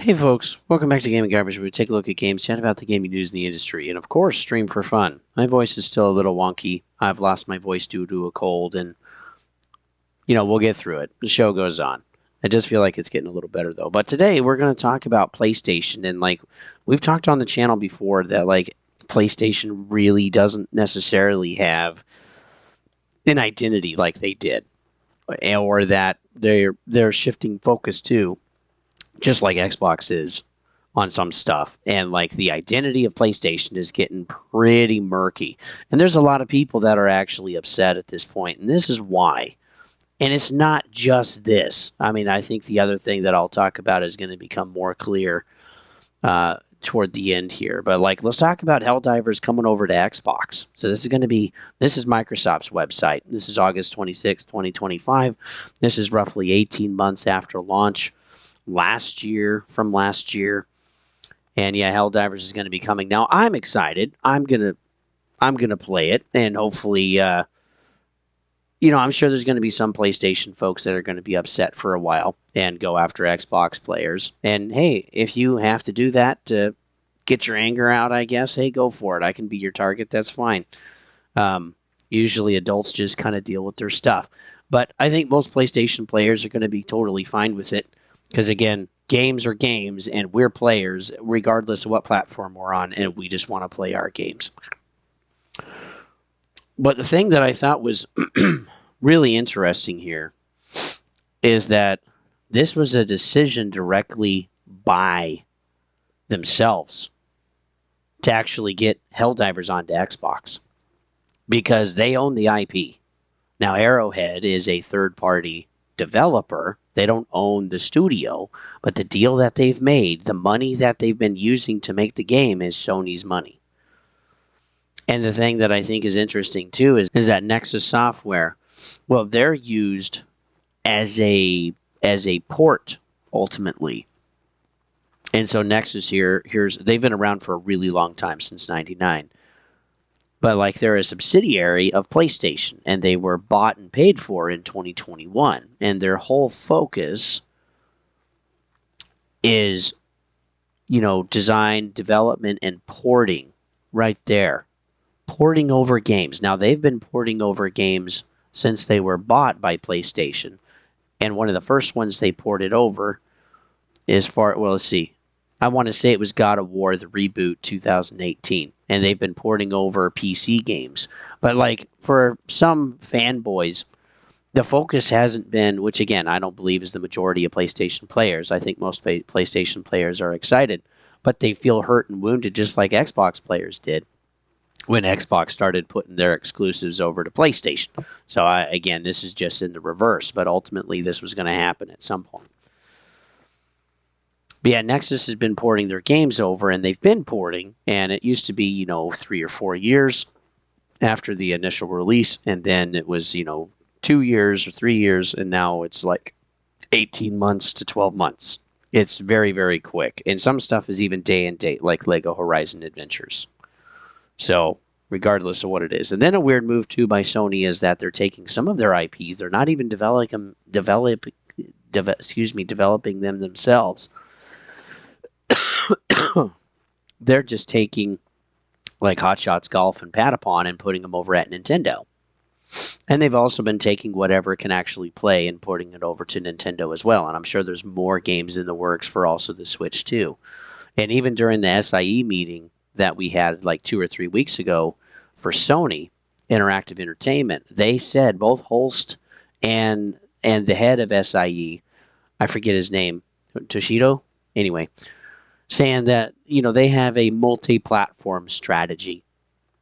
Hey folks, welcome back to Gaming Garbage where we take a look at games, chat about the gaming news in the industry, and of course, stream for fun. My voice is still a little wonky. I've lost my voice due to a cold, and we'll get through it. The show goes on. I just feel like it's getting a little better though. But today we're going to talk about PlayStation, and we've talked on the channel before that PlayStation really doesn't necessarily have an identity like they did, or that they're shifting focus to, just like Xbox is on some stuff. And the identity of PlayStation is getting pretty murky. And there's a lot of people that are actually upset at this point, and this is why. And it's not just this. I mean, I think the other thing that I'll talk about is going to become more clear toward the end here. But let's talk about Helldivers coming over to Xbox. So this is Microsoft's website. This is August 26, 2025. This is roughly 18 months after launch last year. And yeah, Helldivers is going to be coming. Now I'm excited. I'm gonna play it, and hopefully, I'm sure there's going to be some PlayStation folks that are going to be upset for a while and go after Xbox players. And hey, if you have to do that to get your anger out, I guess, hey, go for it. I can be your target. That's fine. Usually, adults just kind of deal with their stuff. But I think most PlayStation players are going to be totally fine with it because, again, games are games, and we're players regardless of what platform we're on, and we just want to play our games. But the thing that I thought was really interesting here is that this was a decision directly by themselves to actually get Helldivers onto Xbox because they own the IP. Now, Arrowhead is a third-party developer. They don't own the studio, but the deal that they've made, the money that they've been using to make the game is Sony's money. And the thing that I think is interesting too is that Nexus software, well, they're used as a port ultimately. And so Nexus they've been around for a really long time, since '99. But they're a subsidiary of PlayStation, and they were bought and paid for in 2021. And their whole focus is, design, development, and porting right there. Porting over games. Now, they've been porting over games since they were bought by PlayStation. And one of the first ones they ported over let's see. I want to say it was God of War, the reboot, 2018. And they've been porting over PC games. But for some fanboys, the focus hasn't been, which again, I don't believe is the majority of PlayStation players. I think most PlayStation players are excited, but they feel hurt and wounded just like Xbox players did when Xbox started putting their exclusives over to PlayStation. So again, this is just in the reverse, but ultimately this was going to happen at some point. But yeah, Nexus has been porting their games over, and they've been porting, and it used to be, 3 or 4 years after the initial release, and then it was, 2 years or 3 years, and now it's 18 months to 12 months. It's very, very quick. And some stuff is even day and date, like Lego Horizon Adventures. So, regardless of what it is. And then a weird move, too, by Sony is that they're taking some of their IPs. They're not even developing them themselves. They're just taking Hot Shots Golf and Patapon and putting them over at Nintendo. And they've also been taking whatever can actually play and porting it over to Nintendo as well. And I'm sure there's more games in the works for also the Switch, too. And even during the SIE meeting that we had 2 or 3 weeks ago for Sony Interactive Entertainment, they said, both Holst and the head of SIE, I forget his name, Toshido? Anyway, saying that, they have a multi-platform strategy.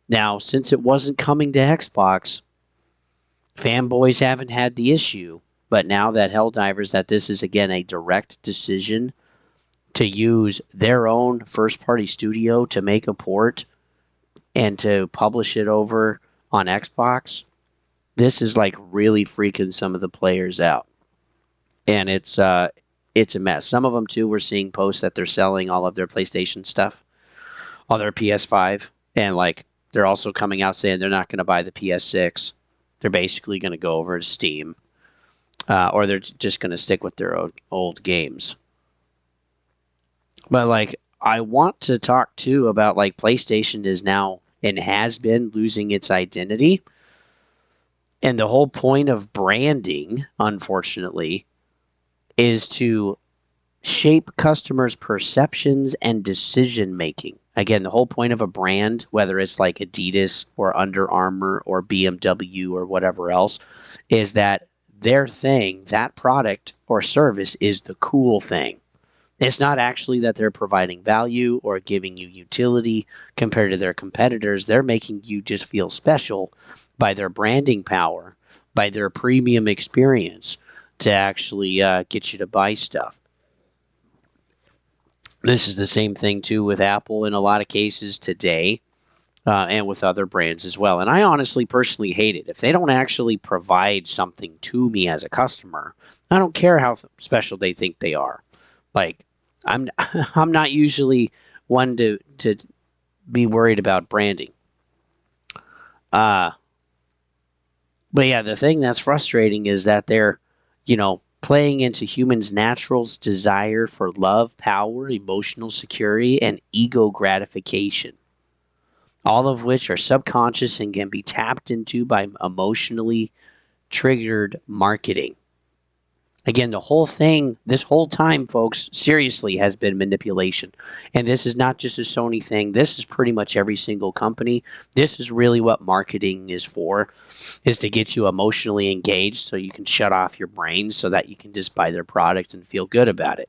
Now, since it wasn't coming to Xbox, fanboys haven't had the issue, but now that Helldivers, that this is again a direct decision to use their own first-party studio to make a port and to publish it over on Xbox, this is really freaking some of the players out. And it's a mess. Some of them, too, we're seeing posts that they're selling all of their PlayStation stuff, all their PS5, and they're also coming out saying they're not going to buy the PS6. They're basically going to go over to Steam, or they're just going to stick with their old games. But like, I want to talk too about like PlayStation is now and has been losing its identity. And the whole point of branding, unfortunately, is to shape customers' perceptions and decision making. Again, the whole point of a brand, whether it's like Adidas or Under Armour or BMW or whatever else, is that their thing, that product or service is the cool thing. It's not actually that they're providing value or giving you utility compared to their competitors. They're making you just feel special by their branding power, by their premium experience to actually get you to buy stuff. This is the same thing too with Apple in a lot of cases today, and with other brands as well. And I honestly, personally hate it if they don't actually provide something to me as a customer. I don't care how special they think they are. Like, I'm I'm not usually one to be worried about branding. Uh, but yeah, the thing that's frustrating is that they're, playing into humans' natural desire for love, power, emotional security, and ego gratification, all of which are subconscious and can be tapped into by emotionally triggered marketing. Again, the whole thing, this whole time, folks, seriously has been manipulation. And this is not just a Sony thing. This is pretty much every single company. This is really what marketing is for, is to get you emotionally engaged so you can shut off your brain so that you can just buy their product and feel good about it.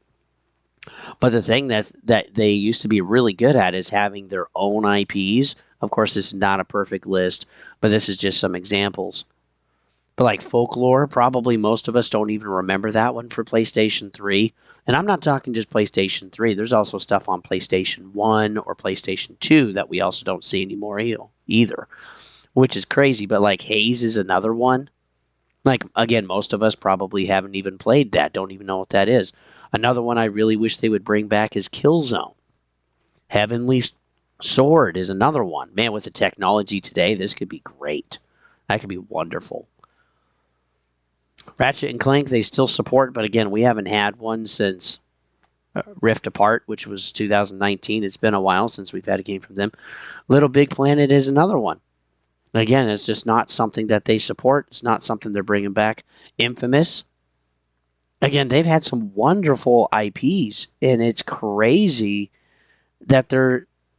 But the thing that they used to be really good at is having their own IPs. Of course, this is not a perfect list, but this is just some examples. But like Folklore, probably most of us don't even remember that one for PlayStation 3. And I'm not talking just PlayStation 3. There's also stuff on PlayStation 1 or PlayStation 2 that we also don't see anymore either, which is crazy. But like Haze is another one. Like, again, most of us probably haven't even played that, don't even know what that is. Another one I really wish they would bring back is Killzone. Heavenly Sword is another one. Man, with the technology today, this could be great. That could be wonderful. Ratchet and Clank, they still support, but again, we haven't had one since Rift Apart, which was 2019. It's been a while since we've had a game from them. Little Big Planet is another one. Again, it's just not something that they support. It's not something they're bringing back. Infamous, again, they've had some wonderful IPs, and it's crazy that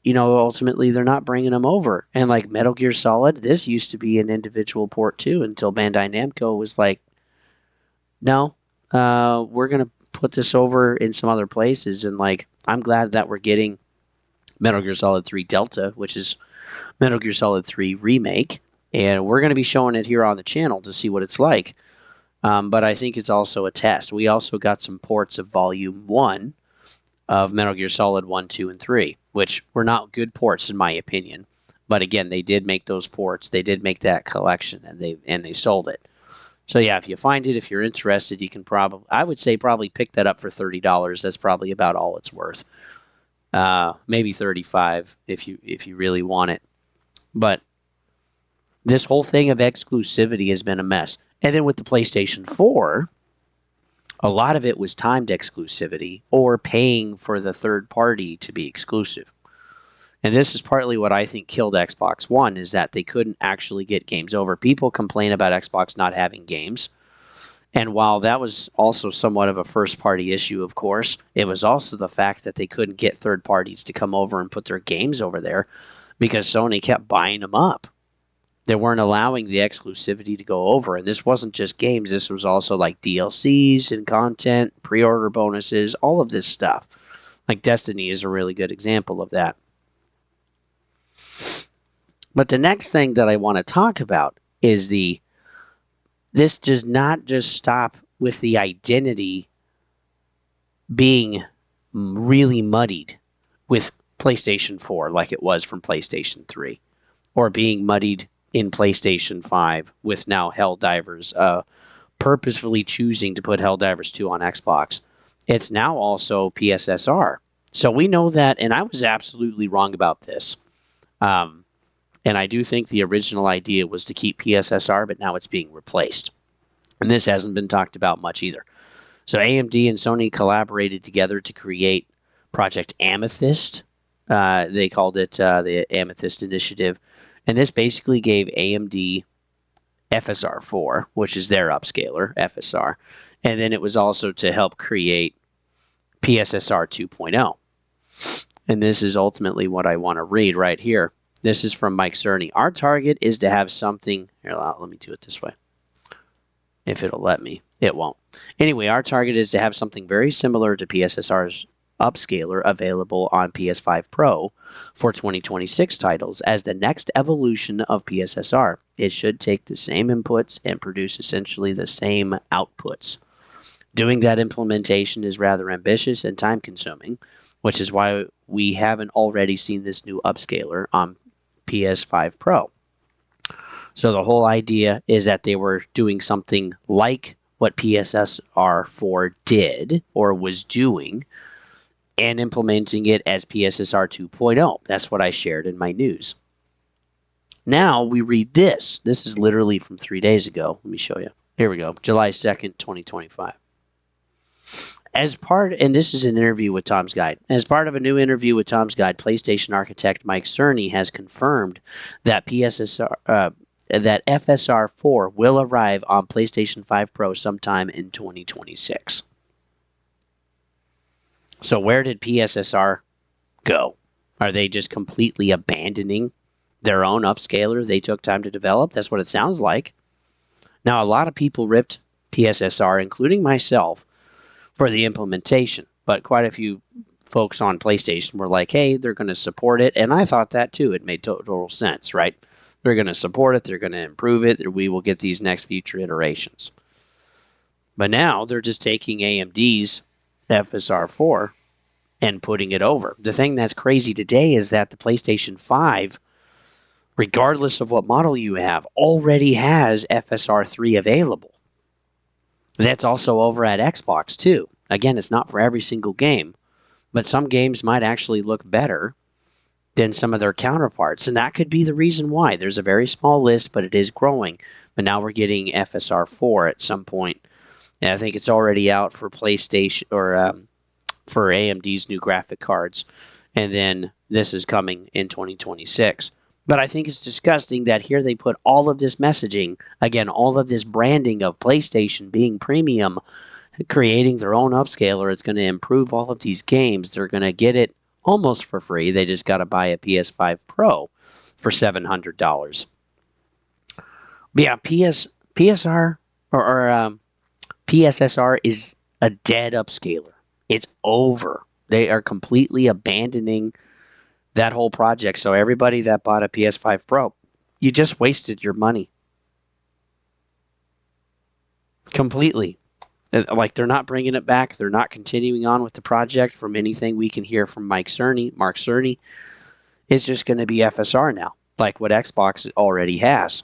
ultimately they're not bringing them over. And like Metal Gear Solid, this used to be an individual port too until Bandai Namco was like, no, we're going to put this over in some other places. And like, I'm glad that we're getting Metal Gear Solid 3 Delta, which is Metal Gear Solid 3 Remake. And we're going to be showing it here on the channel to see what it's like. But I think it's also a test. We also got some ports of Volume 1 of Metal Gear Solid 1, 2, and 3, which were not good ports in my opinion. But again, they did make those ports. They did make that collection, and they sold it. So yeah, if you find it, if you're interested, you can I would say probably pick that up for $30. That's probably about all it's worth. Maybe 35 if you really want it. But this whole thing of exclusivity has been a mess. And then with the PlayStation 4, a lot of it was timed exclusivity or paying for the third party to be exclusive. And this is partly what I think killed Xbox One, is that they couldn't actually get games over. People complain about Xbox not having games. And while that was also somewhat of a first-party issue, of course, it was also the fact that they couldn't get third parties to come over and put their games over there because Sony kept buying them up. They weren't allowing the exclusivity to go over. And this wasn't just games. This was also like DLCs and content, pre-order bonuses, all of this stuff. Like Destiny is a really good example of that. But the next thing that I want to talk about is this does not just stop with the identity being really muddied with PlayStation 4 like it was from PlayStation 3, or being muddied in PlayStation 5 with now Helldivers, purposefully choosing to put Helldivers 2 on Xbox. It's now also PSSR. So we know that, and I was absolutely wrong about this. And I do think the original idea was to keep PSSR, but now it's being replaced. And this hasn't been talked about much either. So AMD and Sony collaborated together to create Project Amethyst. They called it the Amethyst Initiative. And this basically gave AMD FSR 4, which is their upscaler, FSR. And then it was also to help create PSSR 2.0. And this is ultimately what I want to read right here. This is from Mike Cerny. Our target is to have something. Here, let me do it this way. If it'll let me. It won't. Anyway, our target is to have something very similar to PSSR's upscaler available on PS5 Pro for 2026 titles as the next evolution of PSSR. It should take the same inputs and produce essentially the same outputs. Doing that implementation is rather ambitious and time-consuming, which is why we haven't already seen this new upscaler on PS5 Pro. So the whole idea is that they were doing something like what PSSR 4 did or was doing and implementing it as PSSR 2.0. That's what I shared in my news. Now we read this. This is literally from 3 days ago. Let me show you. Here we go. July 2nd, 2025. And this is an interview with Tom's Guide. As part of a new interview with Tom's Guide, PlayStation architect Mike Cerny has confirmed that that FSR 4 will arrive on PlayStation 5 Pro sometime in 2026. So where did PSSR go? Are they just completely abandoning their own upscaler they took time to develop? That's what it sounds like. Now, a lot of people ripped PSSR, including myself, for the implementation, but quite a few folks on PlayStation were like, hey, they're going to support it, and I thought that too. It made total sense, right? They're going to support it, they're going to improve it, we will get these next future iterations. But now they're just taking AMD's FSR 4 and putting it over. The thing that's crazy today is that the PlayStation 5, regardless of what model you have, already has FSR 3 available. That's also over at Xbox too. Again, it's not for every single game, but some games might actually look better than some of their counterparts, and that could be the reason why. There's a very small list, but it is growing. But now we're getting FSR 4 at some point, and I think it's already out for PlayStation or for AMD's new graphic cards, and then this is coming in 2026. But I think it's disgusting that here they put all of this messaging, again, all of this branding of PlayStation being premium, creating their own upscaler. It's going to improve all of these games. They're going to get it almost for free. They just got to buy a PS5 Pro for $700. But yeah, PSSR is a dead upscaler. It's over. They are completely abandoning that whole project. So everybody that bought a PS5 Pro, you just wasted your money. Completely. Like, they're not bringing it back. They're not continuing on with the project. From anything we can hear from Mark Cerny, it's just going to be FSR now, like what Xbox already has.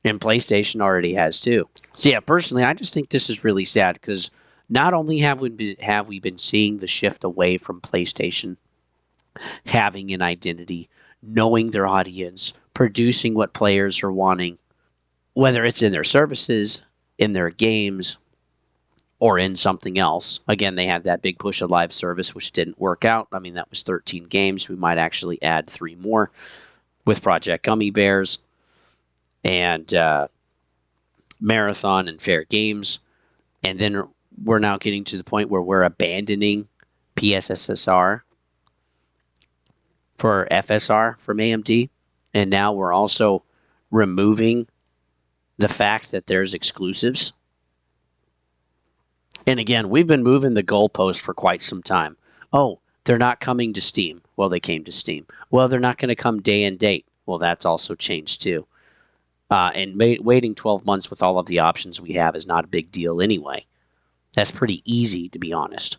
And PlayStation already has too. So yeah, personally, I just think this is really sad because not only have we been seeing the shift away from PlayStation having an identity, knowing their audience, producing what players are wanting, whether it's in their services, in their games, or in something else. Again, they had that big push of live service, which didn't work out. I mean, that was 13 games. We might actually add 3 more with Project Gummy Bears and Marathon and Fair Games. And then we're now getting to the point where we're abandoning PSSR for FSR from AMD, and now we're also removing the fact that there's exclusives. And again, we've been moving the goalpost for quite some time. Oh, they're not coming to Steam. Well, they came to Steam. Well, they're not going to come day and date. Well, that's also changed too. And waiting 12 months with all of the options we have is not a big deal anyway. That's pretty easy, to be honest.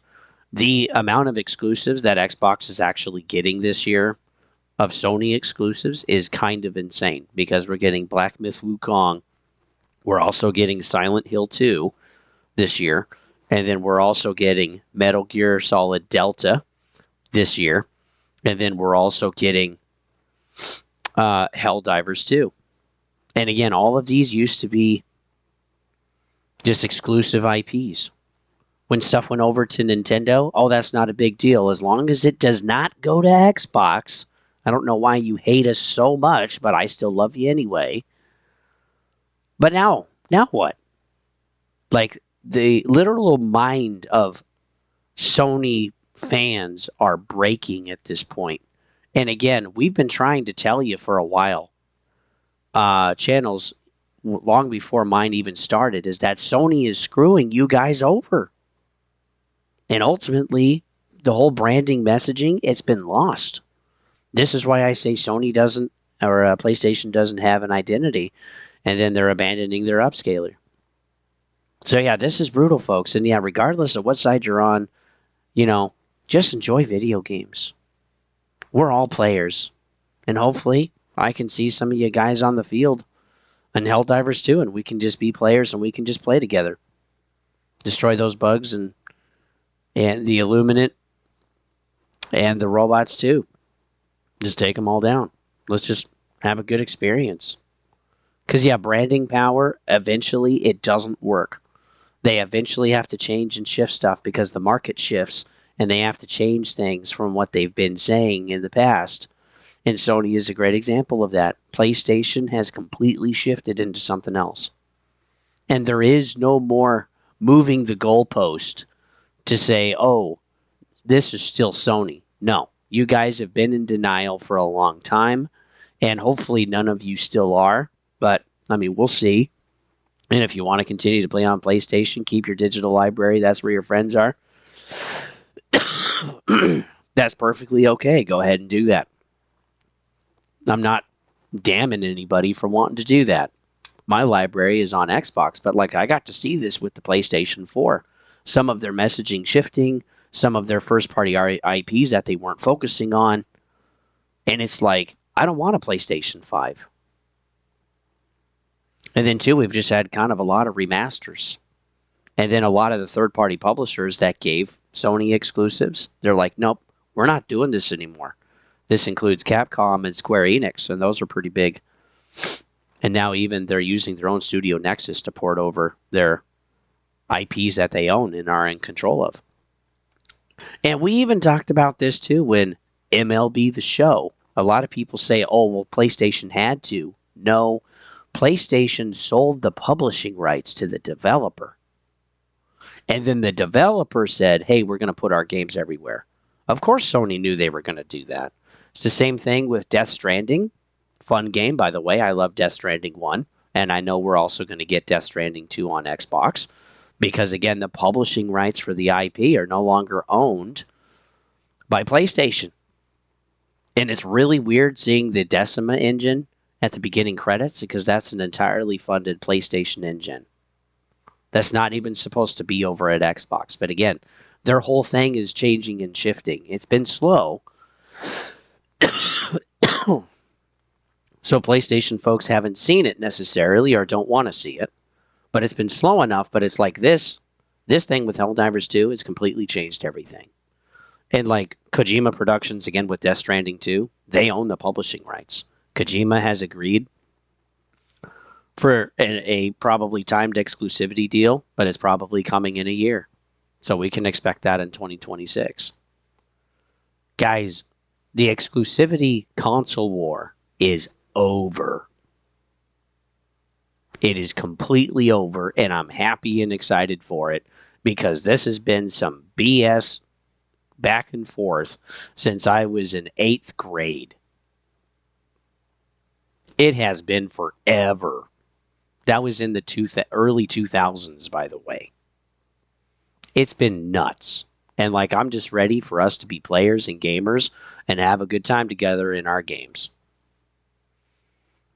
The amount of exclusives that Xbox is actually getting this year of Sony exclusives is kind of insane because we're getting Black Myth Wukong. We're also getting Silent Hill 2 this year. And then we're also getting Metal Gear Solid Delta this year. And then we're also getting Helldivers 2. And again, all of these used to be just exclusive IPs. when stuff went over to Nintendo, oh, that's not a big deal. As long as it does not go to Xbox, I don't know why you hate us so much, but I still love you anyway. But now what? Like, the literal mind of Sony fans are breaking at this point. And again, we've been trying to tell you for a while, channels long before mine even started, is that Sony is screwing you guys over. And ultimately, the whole branding messaging, it's been lost. This is why I say Sony doesn't, or PlayStation doesn't have an identity, and then they're abandoning their upscaler. So yeah, this is brutal, folks. And yeah, regardless of what side you're on, just enjoy video games. We're all players. And hopefully I can see some of you guys on the field and Helldivers too, and we can just be players and we can just play together. Destroy those bugs and the Illuminate and the robots too. Just take them all down. Let's just have a good experience. Because yeah, branding power, eventually it doesn't work. They eventually have to change and shift stuff because the market shifts and they have to change things from what they've been saying in the past. And Sony is a great example of that. PlayStation has completely shifted into something else. And there is no more moving the goalpost to say, oh, this is still Sony. No, you guys have been in denial for a long time, and hopefully none of you still are. But, we'll see. And if you want to continue to play on PlayStation, keep your digital library. That's where your friends are. That's perfectly okay. Go ahead and do that. I'm not damning anybody for wanting to do that. My library is on Xbox, but I got to see this with the PlayStation 4. Some of their messaging shifting, some of their first-party IPs that they weren't focusing on. And it's like, I don't want a PlayStation 5. And then, too, we've just had kind of a lot of remasters. And then a lot of the third-party publishers that gave Sony exclusives, they're like, nope, we're not doing this anymore. This includes Capcom and Square Enix, and those are pretty big. And now even they're using their own Studio Nexus to port over their IPs that they own and are in control of. And we even talked about this, too, when MLB The Show. A lot of people say, oh, well, PlayStation had to. No, PlayStation sold the publishing rights to the developer. And then the developer said, hey, we're going to put our games everywhere. Of course, Sony knew they were going to do that. It's the same thing with Death Stranding. Fun game, by the way. I love Death Stranding 1. And I know we're also going to get Death Stranding 2 on Xbox. Because, again, the publishing rights for the IP are no longer owned by PlayStation. And it's really weird seeing the Decima engine at the beginning credits because that's an entirely funded PlayStation engine. That's not even supposed to be over at Xbox. But again, their whole thing is changing and shifting. It's been slow. So PlayStation folks haven't seen it necessarily or don't want to see it. But it's been slow enough. But it's like this thing with Helldivers 2 has completely changed everything. And Kojima Productions, again, with Death Stranding 2, they own the publishing rights. Kojima has agreed for a probably timed exclusivity deal, but it's probably coming in a year. So we can expect that in 2026. Guys, the exclusivity console war is over. It is completely over, and I'm happy and excited for it because this has been some BS back and forth since I was in 8th grade. It has been forever. That was in the early 2000s, by the way. It's been nuts. And I'm just ready for us to be players and gamers and have a good time together in our games.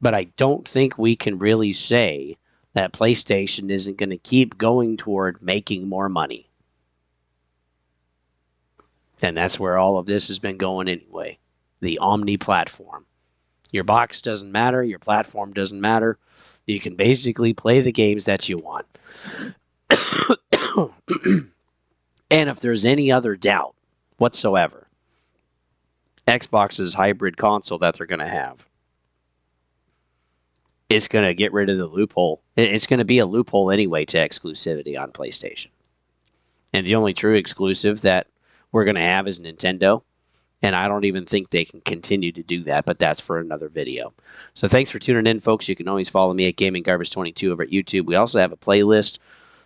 But I don't think we can really say that PlayStation isn't going to keep going toward making more money. And that's where all of this has been going anyway. The omni-platform. Your box doesn't matter. Your platform doesn't matter. You can basically play the games that you want. And if there's any other doubt whatsoever, Xbox's hybrid console that they're going to have is going to get rid of the loophole. It's going to be a loophole anyway to exclusivity on PlayStation. And the only true exclusive that we're going to have is Nintendo. And I don't even think they can continue to do that, but that's for another video. So thanks for tuning in, folks. You can always follow me at Gaming Garbage 22 over at YouTube. We also have a playlist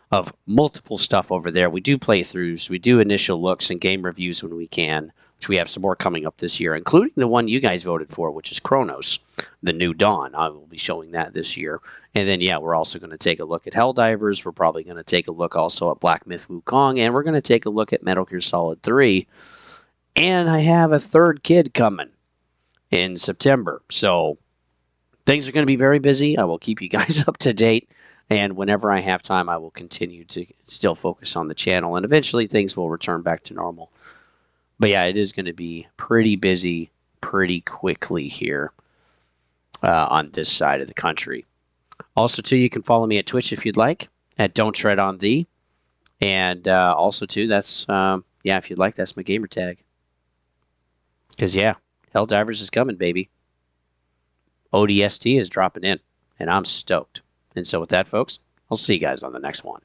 of multiple stuff over there. We do playthroughs, we do initial looks and game reviews when we can, which we have some more coming up this year, including the one you guys voted for, which is Chronos, the New Dawn. I will be showing that this year. And then, yeah, we're also going to take a look at Helldivers. We're probably going to take a look also at Black Myth Wukong, and we're going to take a look at Metal Gear Solid 3. And I have a third kid coming in September. So things are going to be very busy. I will keep you guys up to date. And whenever I have time, I will continue to still focus on the channel. And eventually things will return back to normal. But yeah, it is going to be pretty busy pretty quickly here on this side of the country. Also, too, you can follow me at Twitch if you'd like, at Don't Tread on Thee. And also, too, that's, yeah, if you'd like, that's my gamer tag. Because, yeah, Helldivers is coming, baby. ODST is dropping in, and I'm stoked. And so with that, folks, I'll see you guys on the next one.